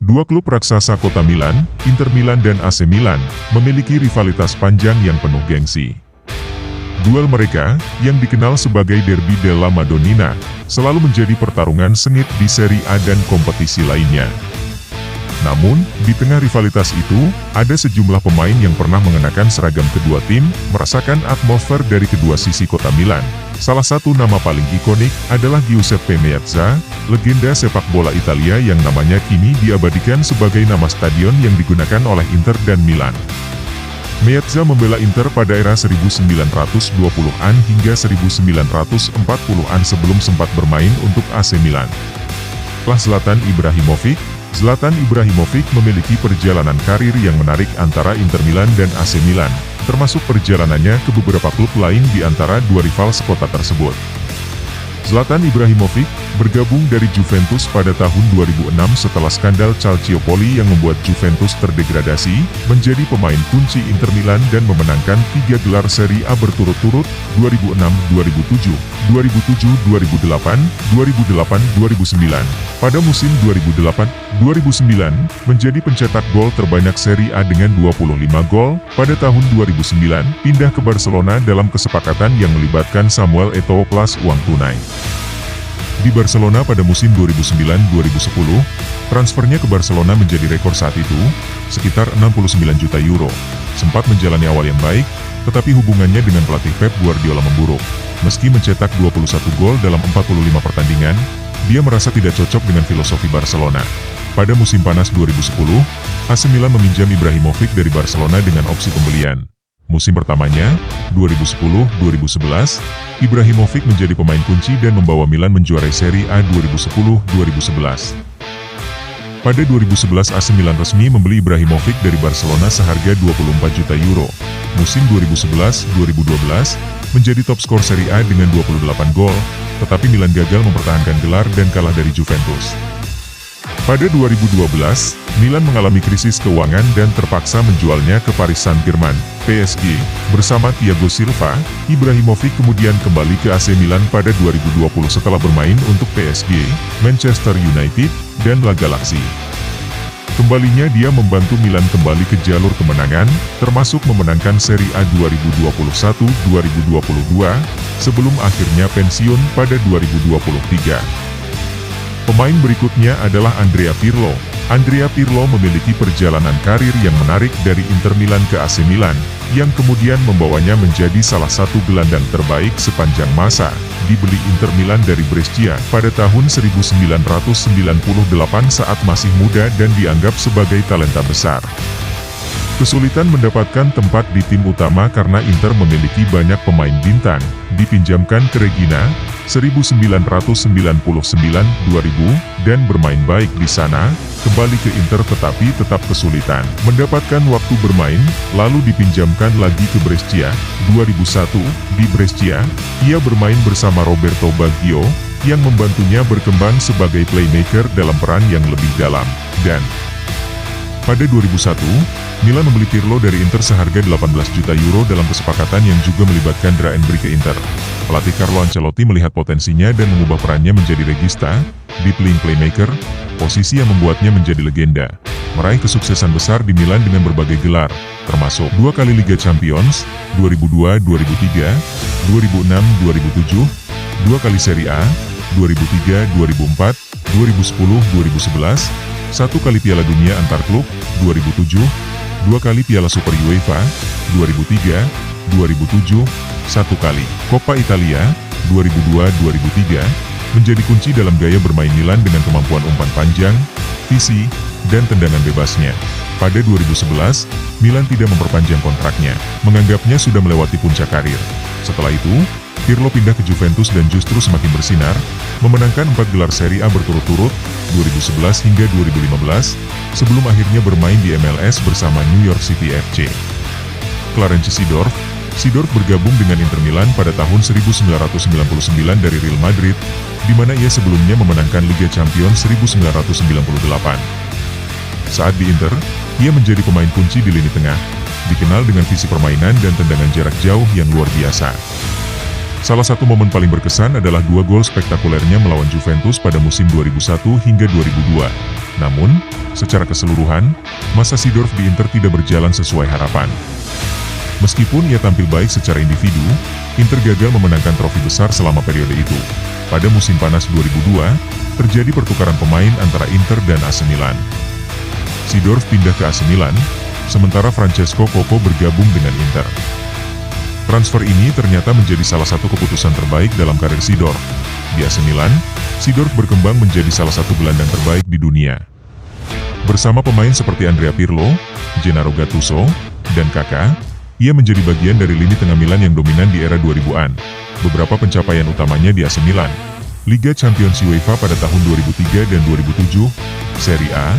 Dua klub raksasa kota Milan, Inter Milan dan AC Milan, memiliki rivalitas panjang yang penuh gengsi. Duel mereka, yang dikenal sebagai Derby della Madonnina, selalu menjadi pertarungan sengit di Serie A dan kompetisi lainnya. Namun, di tengah rivalitas itu, ada sejumlah pemain yang pernah mengenakan seragam kedua tim, merasakan atmosfer dari kedua sisi kota Milan. Salah satu nama paling ikonik adalah Giuseppe Meazza, legenda sepak bola Italia yang namanya kini diabadikan sebagai nama stadion yang digunakan oleh Inter dan Milan. Meazza membela Inter pada era 1920-an hingga 1940-an sebelum sempat bermain untuk AC Milan. Zlatan Ibrahimovic memiliki perjalanan karir yang menarik antara Inter Milan dan AC Milan, termasuk perjalanannya ke beberapa klub lain di antara dua rival sekota tersebut. Zlatan Ibrahimovic bergabung dari Juventus pada tahun 2006 setelah skandal Calciopoli yang membuat Juventus terdegradasi, menjadi pemain kunci Inter Milan dan memenangkan 3 gelar Serie A berturut-turut, 2006-2007, 2007-2008, 2008-2009. Pada musim 2008-2009, menjadi pencetak gol terbanyak Serie A dengan 25 gol. Pada tahun 2009, pindah ke Barcelona dalam kesepakatan yang melibatkan Samuel Eto'o plus uang tunai. Di Barcelona pada musim 2009-2010, transfernya ke Barcelona menjadi rekor saat itu, sekitar 69 juta euro. Sempat menjalani awal yang baik, tetapi hubungannya dengan pelatih Pep Guardiola memburuk. Meski mencetak 21 gol dalam 45 pertandingan, dia merasa tidak cocok dengan filosofi Barcelona. Pada musim panas 2010, AC Milan meminjam Ibrahimovic dari Barcelona dengan opsi pembelian. Musim pertamanya, 2010-2011, Ibrahimovic menjadi pemain kunci dan membawa Milan menjuarai Serie A 2010-2011. Pada 2011 AC Milan resmi membeli Ibrahimovic dari Barcelona seharga 24 juta euro. Musim 2011-2012, menjadi top skor Serie A dengan 28 gol, tetapi Milan gagal mempertahankan gelar dan kalah dari Juventus. Pada 2012, Milan mengalami krisis keuangan dan terpaksa menjualnya ke Paris Saint-Germain, PSG. Bersama Thiago Silva, Ibrahimovic kemudian kembali ke AC Milan pada 2020 setelah bermain untuk PSG, Manchester United, dan La Galaxy. Kembalinya dia membantu Milan kembali ke jalur kemenangan, termasuk memenangkan Serie A 2021-2022, sebelum akhirnya pensiun pada 2023. Pemain berikutnya adalah Andrea Pirlo. Andrea Pirlo memiliki perjalanan karir yang menarik dari Inter Milan ke AC Milan, yang kemudian membawanya menjadi salah satu gelandang terbaik sepanjang masa. Dibeli Inter Milan dari Brescia pada tahun 1998 saat masih muda dan dianggap sebagai talenta besar. Kesulitan mendapatkan tempat di tim utama karena Inter memiliki banyak pemain bintang, dipinjamkan ke Regina, 1999-2000, dan bermain baik di sana, kembali ke Inter tetapi tetap kesulitan mendapatkan waktu bermain, lalu dipinjamkan lagi ke Brescia, 2001, di Brescia, ia bermain bersama Roberto Baggio, yang membantunya berkembang sebagai playmaker dalam peran yang lebih dalam, dan pada 2001, Milan membeli Pirlo dari Inter seharga 18 juta euro dalam kesepakatan yang juga melibatkan Draenbry ke Inter. Pelatih Carlo Ancelotti melihat potensinya dan mengubah perannya menjadi regista, di playmaker, posisi yang membuatnya menjadi legenda. Meraih kesuksesan besar di Milan dengan berbagai gelar, termasuk 2 kali Liga Champions, 2002-2003, 2006-2007, 2 kali Serie A, 2003-2004, 2010-2011, 1 kali Piala Dunia Antar Klub, 2007, 2 kali Piala Super UEFA, 2003, 2007, 1 kali Coppa Italia, 2002-2003, menjadi kunci dalam gaya bermain Milan dengan kemampuan umpan panjang, visi, dan tendangan bebasnya. Pada 2011, Milan tidak memperpanjang kontraknya, menganggapnya sudah melewati puncak karir. Setelah itu, Pirlo pindah ke Juventus dan justru semakin bersinar, memenangkan 4 gelar Serie A berturut-turut, 2011 hingga 2015, sebelum akhirnya bermain di MLS bersama New York City FC. Clarence Seedorf bergabung dengan Inter Milan pada tahun 1999 dari Real Madrid, di mana ia sebelumnya memenangkan Liga Champions 1998. Saat di Inter, ia menjadi pemain kunci di lini tengah, dikenal dengan visi permainan dan tendangan jarak jauh yang luar biasa. Salah satu momen paling berkesan adalah 2 gol spektakulernya melawan Juventus pada musim 2001 hingga 2002. Namun, secara keseluruhan, masa Seedorf di Inter tidak berjalan sesuai harapan. Meskipun ia tampil baik secara individu, Inter gagal memenangkan trofi besar selama periode itu. Pada musim panas 2002, terjadi pertukaran pemain antara Inter dan AC Milan. Seedorf pindah ke AC Milan, sementara Francesco Coco bergabung dengan Inter. Transfer ini ternyata menjadi salah satu keputusan terbaik dalam karir Seedorf. Di AC Milan, Seedorf berkembang menjadi salah satu gelandang terbaik di dunia. Bersama pemain seperti Andrea Pirlo, Gennaro Gattuso, dan Kaká, ia menjadi bagian dari lini tengah Milan yang dominan di era 2000-an. Beberapa pencapaian utamanya di AC Milan: Liga Champions UEFA pada tahun 2003 dan 2007, Serie A,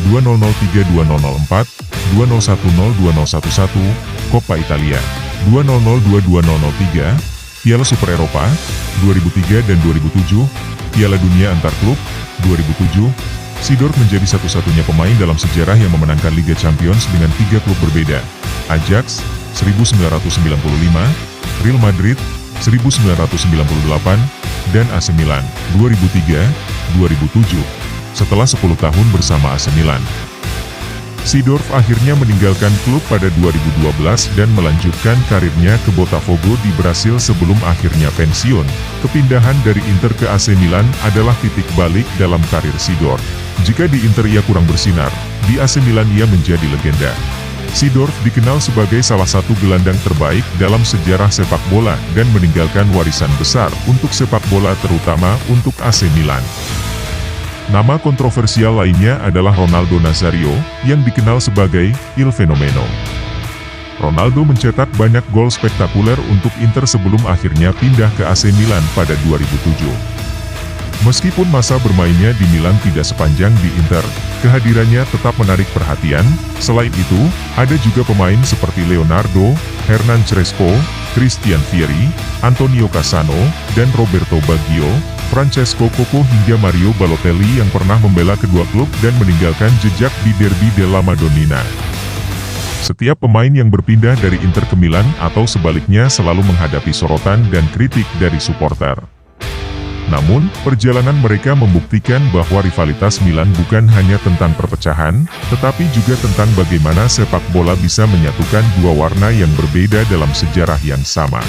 2003-2004, 2010-2011, Coppa Italia, 2002-2003, Piala Super Eropa, 2003 dan 2007, Piala Dunia Antar Klub, 2007. Seedorf menjadi satu-satunya pemain dalam sejarah yang memenangkan Liga Champions dengan 3 klub berbeda: Ajax 1995, Real Madrid 1998, dan AC Milan 2003-2007. Setelah 10 tahun bersama AC Milan, Seedorf akhirnya meninggalkan klub pada 2012 dan melanjutkan karirnya ke Botafogo di Brasil sebelum akhirnya pensiun. Kepindahan dari Inter ke AC Milan adalah titik balik dalam karir Seedorf. Jika di Inter ia kurang bersinar, di AC Milan ia menjadi legenda. Seedorf dikenal sebagai salah satu gelandang terbaik dalam sejarah sepak bola dan meninggalkan warisan besar untuk sepak bola terutama untuk AC Milan. Nama kontroversial lainnya adalah Ronaldo Nazario, yang dikenal sebagai Il Fenomeno. Ronaldo mencetak banyak gol spektakuler untuk Inter sebelum akhirnya pindah ke AC Milan pada 2007. Meskipun masa bermainnya di Milan tidak sepanjang di Inter, kehadirannya tetap menarik perhatian. Selain itu, ada juga pemain seperti Leonardo, Hernan Crespo, Christian Vieri, Antonio Cassano, dan Roberto Baggio, Francesco Coco hingga Mario Balotelli yang pernah membela kedua klub dan meninggalkan jejak di Derby della Madonnina. Setiap pemain yang berpindah dari Inter ke Milan atau sebaliknya selalu menghadapi sorotan dan kritik dari supporter. Namun, perjalanan mereka membuktikan bahwa rivalitas Milan bukan hanya tentang perpecahan, tetapi juga tentang bagaimana sepak bola bisa menyatukan dua warna yang berbeda dalam sejarah yang sama.